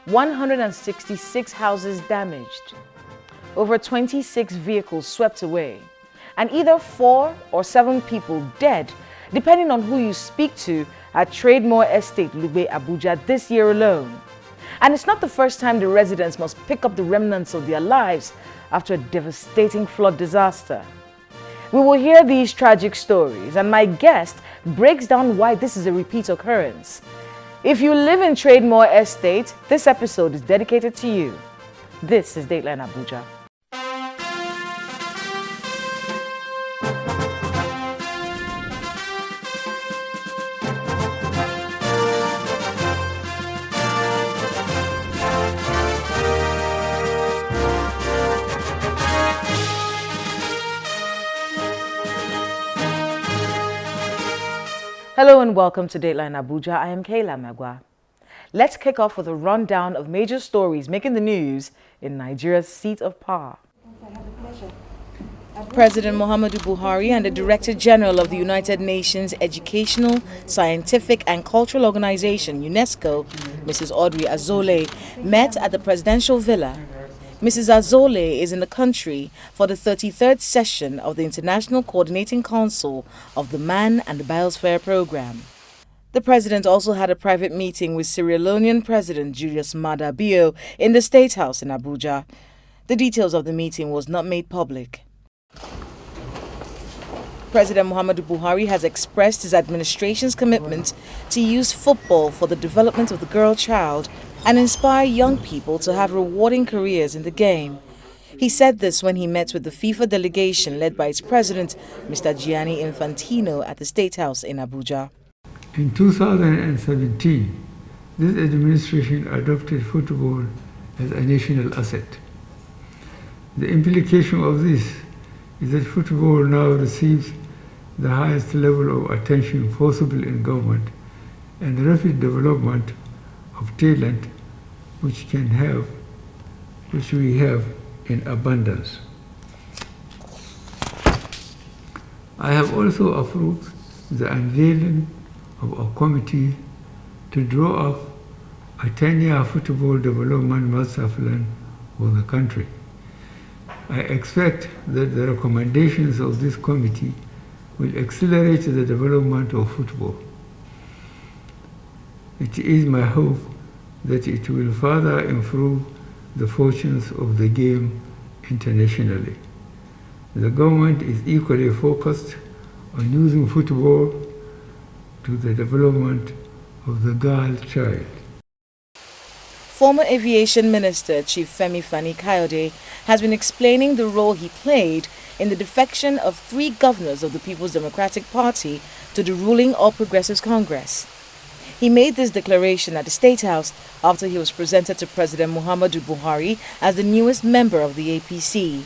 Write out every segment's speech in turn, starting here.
166 houses damaged, over 26 vehicles swept away, and either 4 or 7 people dead, depending on who you speak to, at Trademore Estate, Lugbe, Abuja this year alone. And it's not the first time the residents must pick up the remnants of their lives after a devastating flood disaster. We will hear these tragic stories, and my guest breaks down why this is a repeat occurrence. If you live in Trademore Estate, this episode is dedicated to you. This is Dateline Abuja. Hello and welcome to Dateline Abuja. I am Kayla Magwa. Let's kick off with a rundown of major stories making the news in Nigeria's seat of power. President Muhammadu Buhari and the Director General of the United Nations Educational, Scientific and Cultural Organization, UNESCO, Mrs. Audrey Azoulay, met at the Presidential Villa. Mrs. Azoulay is in the country for the 33rd session of the International Coordinating Council of the Man and the Biosphere Program. The president also had a private meeting with Sierra Leonean President Julius Maada Bio in the State House in Abuja. The details of the meeting was not made public. President Muhammadu Buhari has expressed his administration's commitment to use football for the development of the girl child and inspire young people to have rewarding careers in the game. He said this when he met with the FIFA delegation led by its president, Mr. Gianni Infantino, at the State House in Abuja. In 2017, this administration adopted football as a national asset. The implication of this is that football now receives the highest level of attention possible in government and the rapid development of talent which we have in abundance. I have also approved the unveiling of a committee to draw up a 10-year football development master plan for the country. I expect that the recommendations of this committee will accelerate the development of football. It is my hope that it will further improve the fortunes of the game internationally. The government is equally focused on using football to the development of the girl child. Former Aviation Minister Chief Femi Fani-Kayode has been explaining the role he played in the defection of 3 governors of the People's Democratic Party to the ruling All Progressives Congress. He made this declaration at the State House after he was presented to President Muhammadu Buhari as the newest member of the APC.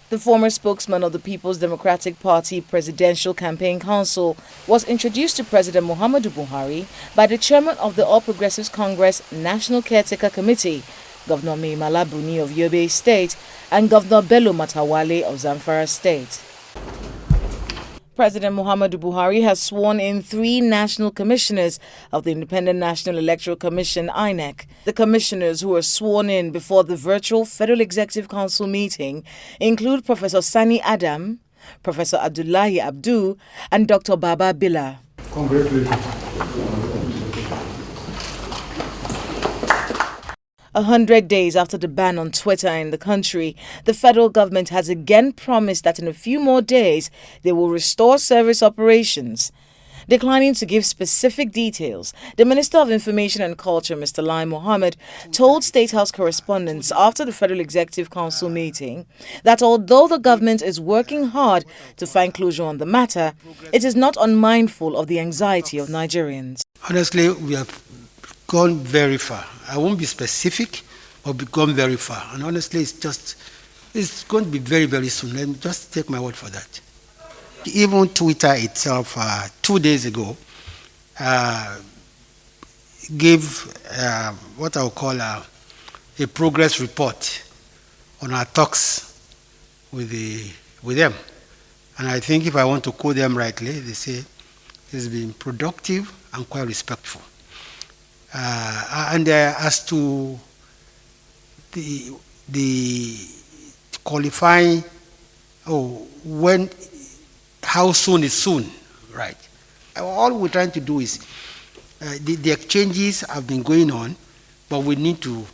The former spokesman of the People's Democratic Party Presidential Campaign Council was introduced to President Muhammadu Buhari by the chairman of the All Progressives Congress National Caretaker Committee, Governor Mai Mala Buni of Yobe State, and Governor Bello Matawale of Zamfara State. President Muhammadu Buhari has sworn in 3 national commissioners of the Independent National Electoral Commission, INEC. The commissioners who were sworn in before the virtual Federal Executive Council meeting include Professor Sani Adam, Professor Abdullahi Abdu, and Dr. Baba Bila. Congratulations. 100 days after the ban on Twitter in the country, the federal government has again promised that in a few more days they will restore service operations. Declining to give specific details, the Minister of Information and Culture, Mr. Lai Mohammed, told State House correspondents after the Federal Executive Council meeting that although the government is working hard to find closure on the matter, it is not unmindful of the anxiety of Nigerians. Honestly, we have gone very far. I won't be specific, but we've gone very far. And honestly, it's going to be very, very soon. Let me just take my word for that. Even Twitter itself, 2 days ago, gave what I would call a progress report on our talks with them. And I think if I want to quote them rightly, they say it's been productive and quite respectful. And as to the qualifying, how soon is soon, right? All we're trying to do is, the exchanges have been going on, but we need to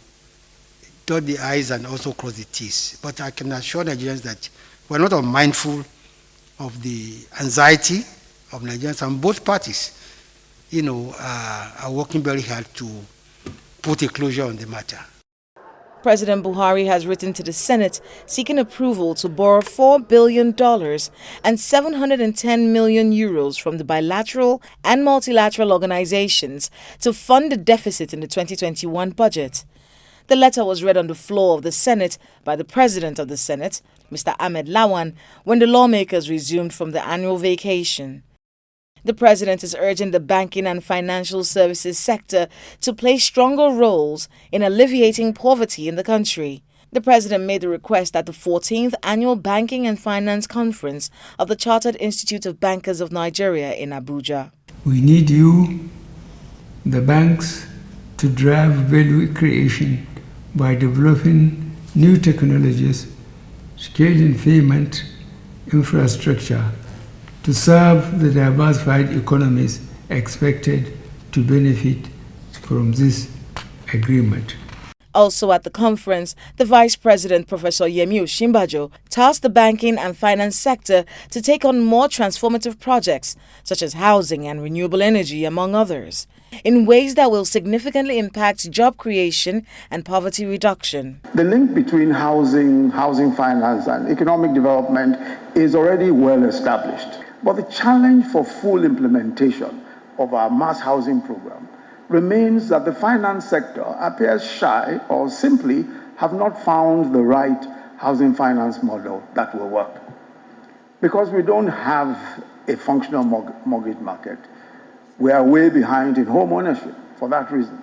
dot the I's and also cross the T's. But I can assure Nigerians that we're not unmindful of the anxiety of Nigerians, and both parties, are working very hard to put a closure on the matter. President Buhari has written to the Senate seeking approval to borrow $4 billion and 710 million euros from the bilateral and multilateral organizations to fund the deficit in the 2021 budget. The letter was read on the floor of the Senate by the President of the Senate, Mr. Ahmed Lawan, when the lawmakers resumed from the annual vacation. The President is urging the banking and financial services sector to play stronger roles in alleviating poverty in the country. The President made the request at the 14th Annual Banking and Finance Conference of the Chartered Institute of Bankers of Nigeria in Abuja. We need you, the banks, to drive value creation by developing new technologies, scaling payment infrastructure, to serve the diversified economies expected to benefit from this agreement. Also at the conference, the Vice President, Professor Yemi Osinbajo, tasked the banking and finance sector to take on more transformative projects, such as housing and renewable energy, among others, in ways that will significantly impact job creation and poverty reduction. The link between housing finance, and economic development is already well established. But the challenge for full implementation of our mass housing program remains that the finance sector appears shy or simply have not found the right housing finance model that will work. Because we don't have a functional mortgage market, we are way behind in home ownership for that reason.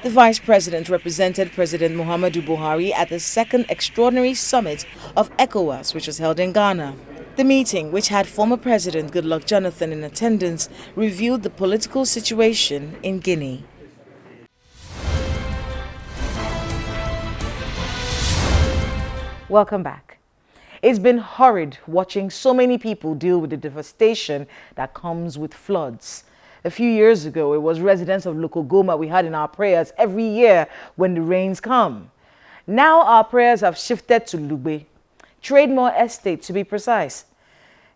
The Vice President represented President Muhammadu Buhari at the second extraordinary summit of ECOWAS, which was held in Ghana. The meeting, which had former President Goodluck Jonathan in attendance, reviewed the political situation in Guinea. Welcome back. It's been horrid watching so many people deal with the devastation that comes with floods. A few years ago, it was residents of Lokogoma we had in our prayers every year when the rains come. Now our prayers have shifted to Lugbe, Trademore Estate to be precise.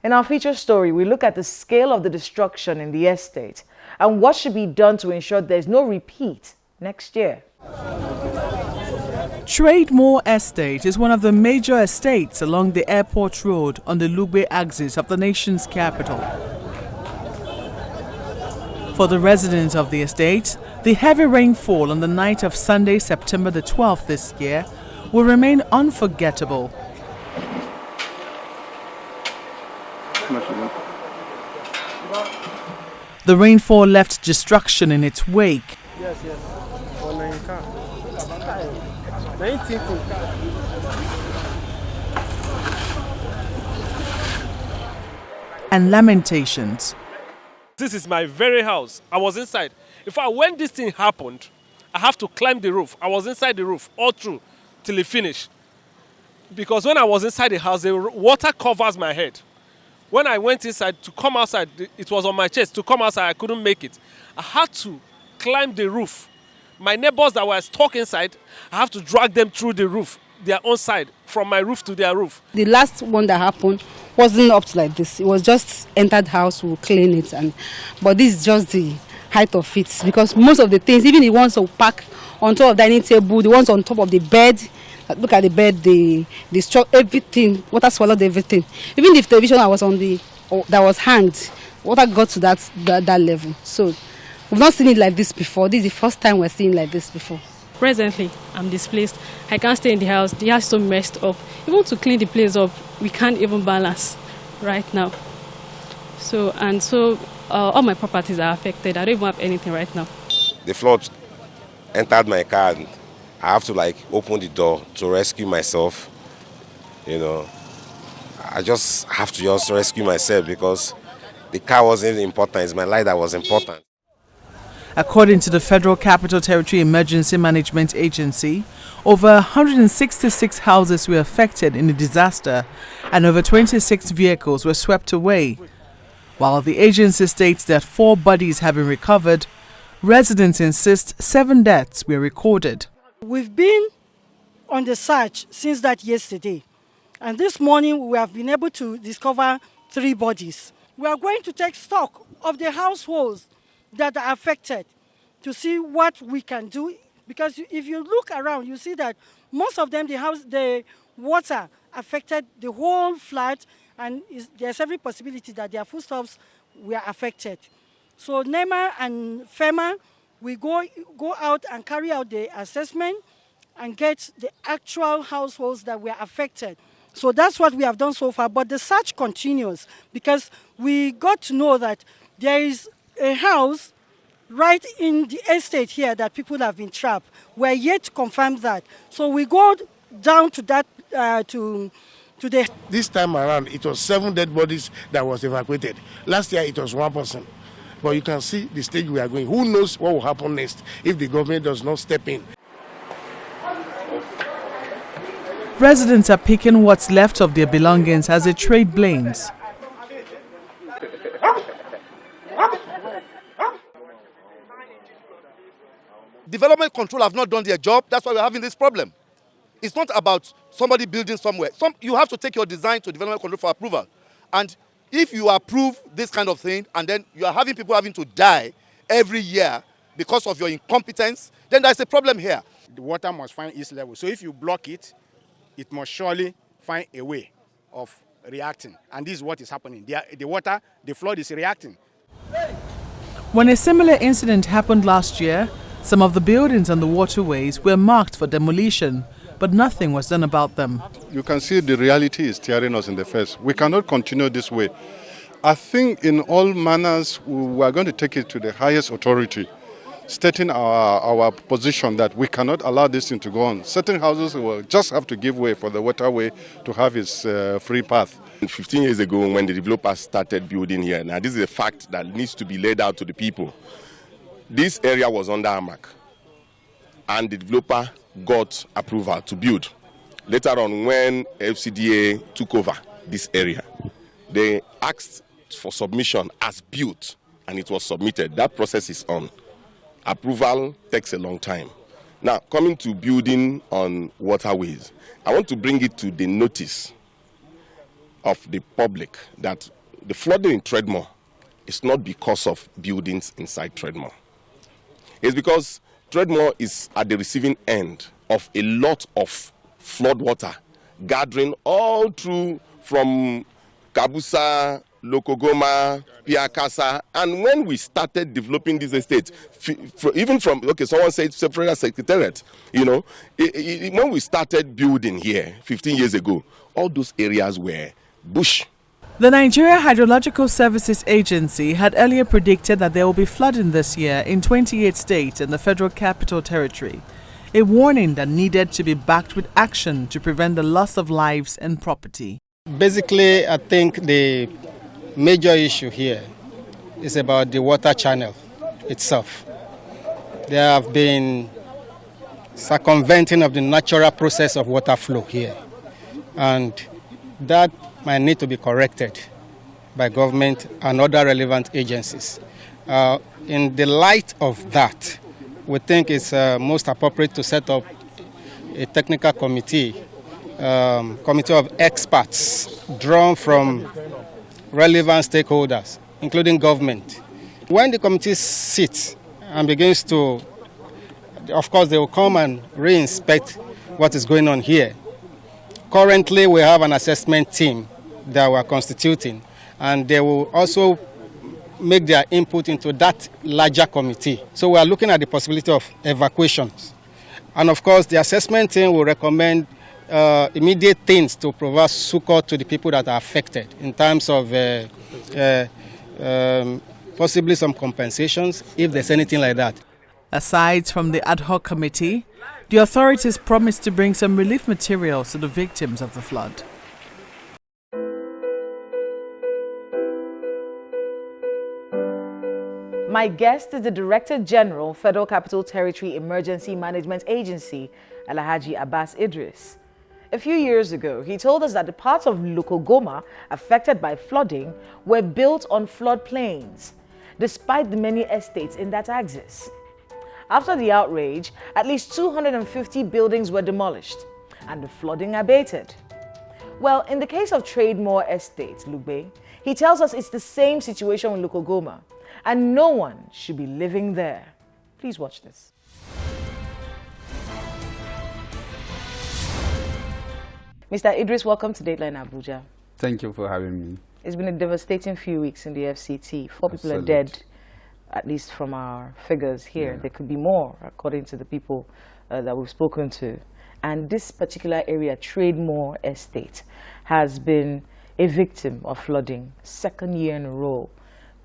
In our feature story, we look at the scale of the destruction in the estate and what should be done to ensure there's no repeat next year. Trademore Estate is one of the major estates along the airport road on the Lugbe axis of the nation's capital. For the residents of the estate, the heavy rainfall on the night of Sunday, September the 12th this year will remain unforgettable. The rainfall left destruction in its wake. And lamentations. This is my very house. I was inside. In fact, when this thing happened, I have to climb the roof. I was inside the roof all through till it finished. Because when I was inside the house, the water covers my head. When I went inside to come outside, it was on my chest. To come outside, I couldn't make it. I had to climb the roof. My neighbors that were stuck inside, I have to drag them through the roof, their own side, from my roof to their roof. The last one that happened wasn't up to like this. It was just entered house, we'll clean it. But this is just the height of it. Because most of the things, even the ones that pack on top of the dining table, the ones on top of the bed, look at the bed, the straw, everything, water swallowed everything. Even the television that was hanged, water got to that level. So we've not seen it like this before. This is the first time we're seeing like this before. Presently, I'm displaced. I can't stay in the house. The house is so messed up. Even to clean the place up, we can't even balance right now. So all my properties are affected. I don't even have anything right now. The flood entered my car. And I have to open the door to rescue myself. I just have to rescue myself because the car wasn't important. It's my life that was important. According to the Federal Capital Territory Emergency Management Agency, over 166 houses were affected in the disaster and over 26 vehicles were swept away. While the agency states that 4 bodies have been recovered, residents insist 7 deaths were recorded. We've been on the search since that yesterday, and this morning we have been able to discover 3 bodies. We are going to take stock of the households that are affected to see what we can do, because if you look around, you see that most of them, the water affected the whole flat, and there's every possibility that their foodstuffs were affected. So NEMA and FEMA, we go out and carry out the assessment and get the actual households that were affected. So that's what we have done so far, but the search continues because we got to know that there is a house right in the estate here that people have been trapped. We're yet to confirm that. So we go down to that, to the... This time around, it was 7 dead bodies that was evacuated. Last year, it was 1 person. But you can see the stage we are going. Who knows what will happen next if the government does not step in? Residents are picking what's left of their belongings as they trade blames. Development control have not done their job. That's why we're having this problem. It's not about somebody building somewhere. You have to take your design to development control for approval. And if you approve this kind of thing and then you are having people having to die every year because of your incompetence, then there's a problem here. The water must find its level. So if you block it, it must surely find a way of reacting. And this is what is happening. The flood is reacting. When a similar incident happened last year, some of the buildings on the waterways were marked for demolition, but nothing was done about them. You can see the reality is staring us in the face. We cannot continue this way. I think in all manners, we are going to take it to the highest authority, stating our position that we cannot allow this thing to go on. Certain houses will just have to give way for the waterway to have its free path. 15 years ago, when the developers started building here, now this is a fact that needs to be laid out to the people. This area was under AMAC, and the developer got approval to build. Later on, when FCDA took over this area, they asked for submission as built, and it was submitted. That process is on. Approval takes a long time. Now, coming to building on waterways, I want to bring it to the notice of the public that the flooding in Tredmore is not because of buildings inside Tredmore. It's because Tredmore is at the receiving end of a lot of flood water gathering all through from Kabusa, Lokogoma, Piakasa, and when we started developing this estate, even from, someone said Federal Secretariat, when we started building here 15 years ago, all those areas were bush. The Nigeria Hydrological Services Agency had earlier predicted that there will be flooding this year in 28 states and the Federal Capital Territory, a warning that needed to be backed with action to prevent the loss of lives and property. Basically, I think the major issue here is about the water channel itself. There have been circumventing of the natural process of water flow here, and that might need to be corrected by government and other relevant agencies. In the light of that, we think it's most appropriate to set up a technical committee of experts drawn from relevant stakeholders, including government. When the committee sits and begins to, of course, they will come and re-inspect what is going on here. Currently, we have an assessment team that we are constituting, and they will also make their input into that larger committee. So we are looking at the possibility of evacuations. And of course, the assessment team will recommend immediate things to provide succor to the people that are affected in terms of possibly some compensations, if there's anything like that. Aside from the ad hoc committee, the authorities promised to bring some relief materials to the victims of the flood. My guest is the Director General, Federal Capital Territory Emergency Management Agency, Alhaji Abbas Idris. A few years ago, he told us that the parts of Lokogoma affected by flooding were built on floodplains, despite the many estates in that axis. After the outrage, at least 250 buildings were demolished and the flooding abated. Well, in the case of Trademore Estate, Lugbe, he tells us it's the same situation with Lokogoma and no one should be living there. Please watch this. Mr. Idris, welcome to Dateline Abuja. Thank you for having me. It's been a devastating few weeks in the FCT. 4 people are dead, at least from our figures here. There could be more, according to the people that we've spoken to. And this particular area, Trademore Estate, has been a victim of flooding, 2nd year in a row.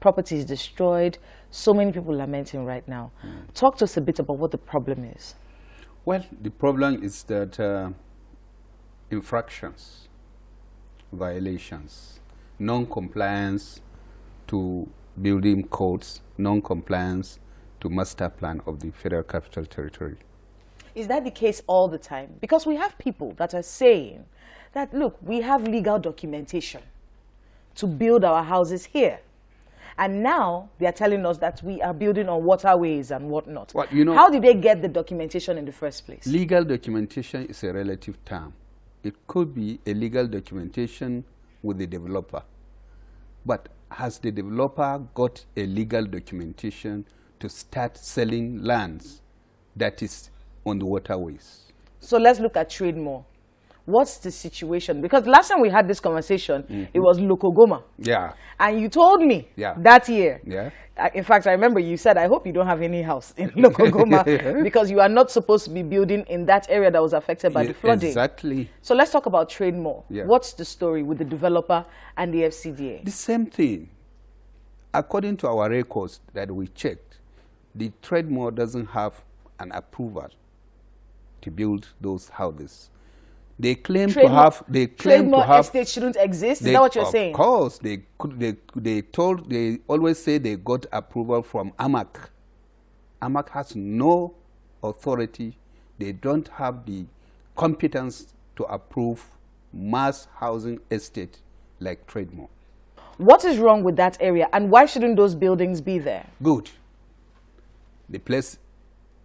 Properties destroyed, so many people lamenting right now. Talk to us a bit about what the problem is. Well, the problem is that infractions, violations, non-compliance to building codes, non-compliance to master plan of the Federal Capital Territory. Is that the case all the time? Because we have people that are saying that, look, we have legal documentation to build our houses here. And now they are telling us that we are building on waterways and whatnot. Well, you know, how did they get the documentation in the first place? Legal documentation is a relative term. It could be a legal documentation with the developer. But has the developer got a legal documentation to start selling lands that is on the waterways? So let's look at Trademore. What's the situation? Because last time we had this conversation, it was Lokogoma. Yeah. And you told me that year. Yeah. In fact, I remember you said, I hope you don't have any house in Lokogoma because you are not supposed to be building in that area that was affected by the flooding. Exactly. So let's talk about Trademore. Yeah. What's the story with the developer and the FCDA? The same thing. According to our records that we checked, the Trademore doesn't have an approval to build those houses. They claim to have. They claim to have. Estate shouldn't exist. Is that what you're saying? Of course, they always say they got approval from AMAC. AMAC has no authority. They don't have the competence to approve mass housing estate like Trademore. What is wrong with that area, and why shouldn't those buildings be there? Good. The place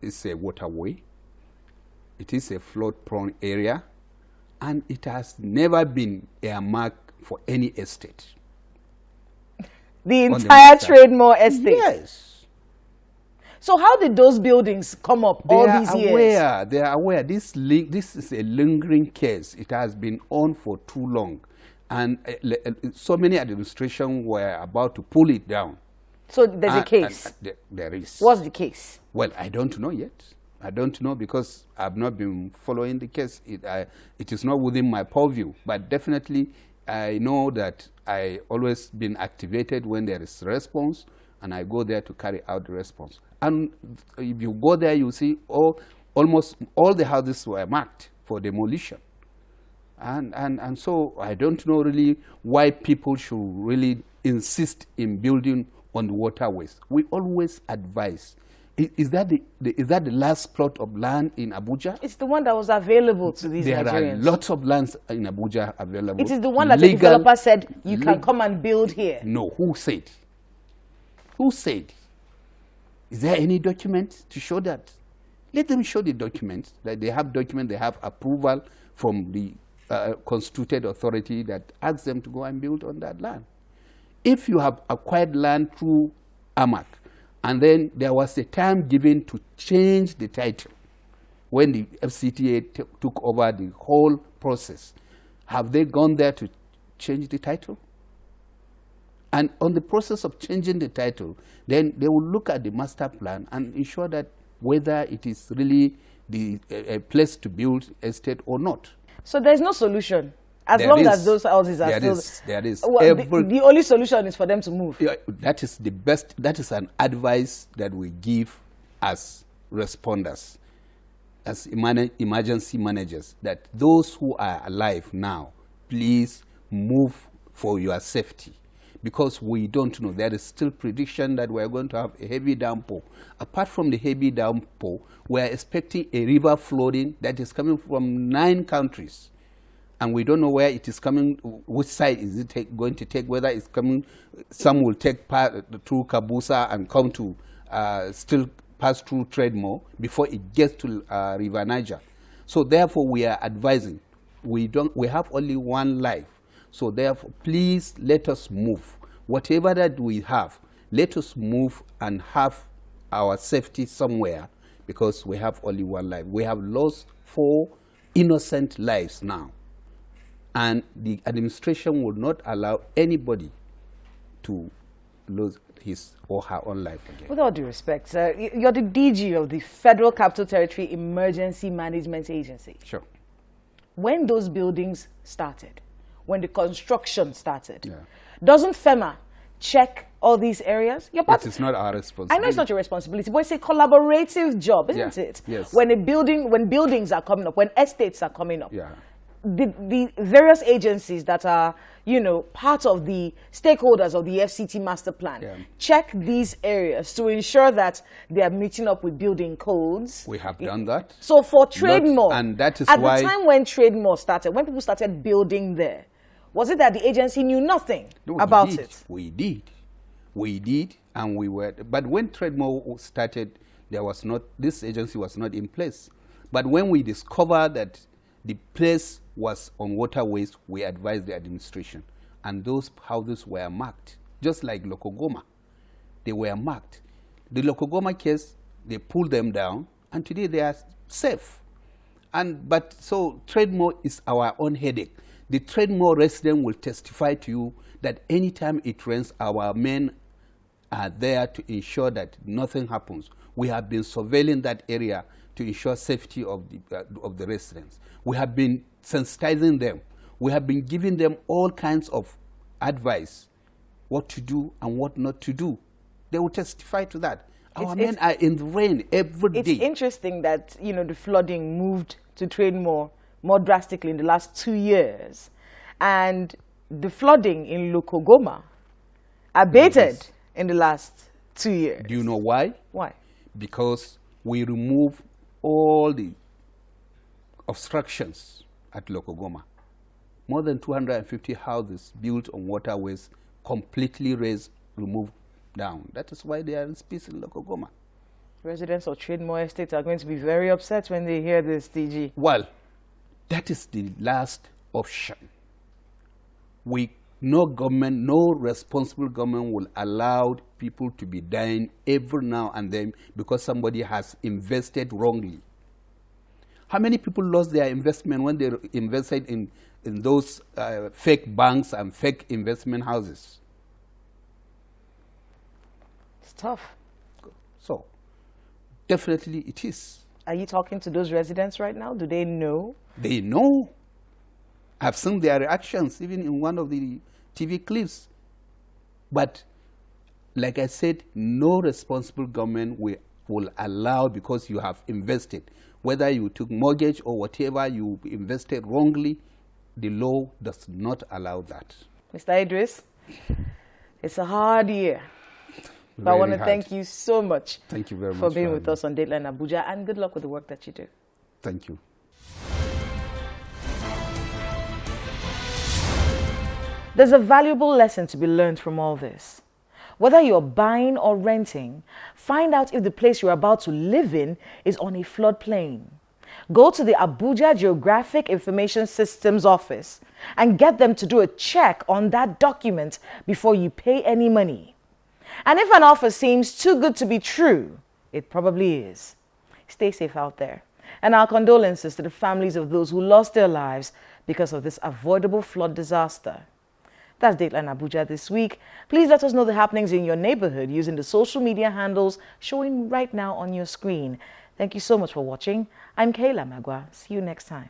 is a waterway. It is a flood-prone area. And it has never been earmarked for any estate. The entire Trademore estate? Yes. So how did those buildings come up all these years? They are aware. This is a lingering case. It has been on for too long. And so many administrations were about to pull it down. So there's a case? There is. What's the case? Well, I don't know yet. I don't know because I've not been following the case. It is not within my purview, but definitely I know that I always been activated when there is response, and I go there to carry out the response. And if you go there, you see almost all the houses were marked for demolition. And so I don't know really why people should really insist in building on the waterways. We always advise. Is that the last plot of land in Abuja? It's the one that was available to these Nigerians. There are lots of lands in Abuja available. It is the one that the developer said, you can come and build here. No, who said? Who said? Is there any document to show that? Let them show the documents, that they have they have approval from the constituted authority that asks them to go and build on that land. If you have acquired land through AMAC, and then there was a time given to change the title when the FCTA took over the whole process. Have they gone there to change the title? And on the process of changing the title, then they will look at the master plan and ensure that whether it is really a place to build estate or not. So there's no solution? As long as those houses are still... There is. Well, the only solution is for them to move. Yeah, that is the best. That is an advice that we give as responders, as emergency managers, that those who are alive now, please move for your safety. because we don't know. There is still prediction that we are going to have a heavy downpour. Apart from the heavy downpour, we are expecting a river flooding that is coming from 9 countries. And we don't know where it is coming, which side is it going to take, whether it's coming, some will take part through Kabusa and come to still pass through Trademore before it gets to River Niger. So therefore we are advising, we have only one life. So therefore, please let us move. Whatever that we have, let us move and have our safety somewhere, because we have only one life. We have lost 4 innocent lives now. And the administration will not allow anybody to lose his or her own life again. With all due respect, sir, you're the DG of the Federal Capital Territory Emergency Management Agency. Sure. When those buildings started, when the construction started, doesn't FEMA check all these areas? It is not our responsibility. I know it's not your responsibility, but it's a collaborative job, isn't it? Yes. When buildings are coming up, when estates are coming up, the various agencies that are, part of the stakeholders of the FCT master plan, check these areas to ensure that they are meeting up with building codes. We have done that. So for Trademore, and that is at why the time when Trademore started, when people started building there, was it that the agency knew nothing about it? We did, and we were. But when Trademore started, this agency was not in place. But when we discovered that the place was on waterways, we advised the administration. And those houses were marked, just like Lokogoma. They were marked. The Lokogoma case, they pulled them down, and today they are safe. So Trademore is our own headache. The Trademore resident will testify to you that anytime it rains, our men are there to ensure that nothing happens. We have been surveilling that area to ensure safety of the residents. We have been sensitizing them. We have been giving them all kinds of advice, what to do and what not to do. They will testify to that. Our men are in the rain every day. It's interesting that, the flooding moved to Trademore more drastically in the last 2 years. And the flooding in Lokogoma abated in the last 2 years. Do you know why? Why? Because we remove all the obstructions at Lokogoma. More than 250 houses built on waterways, completely removed down. That is why they are in peace in Lokogoma. Residents of Trademore Estate are going to be very upset when they hear this, DG. Well, that is the last option. No responsible government will allow people to be dying every now and then because somebody has invested wrongly. How many people lost their investment when they invested in those fake banks and fake investment houses? It's tough. So, definitely it is. Are you talking to those residents right now? Do they know? They know. I've seen their reactions, even in one of the TV clips. But, like I said, no responsible government will allow, because you have invested. Whether you took mortgage or whatever, you invested wrongly, the law does not allow that. Mr. Idris, it's a hard year. But I want to thank you so much. Thank you very much for being with us on Dateline Abuja, and good luck with the work that you do. Thank you. There's a valuable lesson to be learned from all this. Whether you're buying or renting, find out if the place you're about to live in is on a floodplain. Go to the Abuja Geographic Information Systems office and get them to do a check on that document before you pay any money. And if an offer seems too good to be true, it probably is. Stay safe out there. And our condolences to the families of those who lost their lives because of this avoidable flood disaster. That's Dateline Abuja this week. Please let us know the happenings in your neighborhood using the social media handles showing right now on your screen. Thank you so much for watching. I'm Kayla Magwa. See you next time.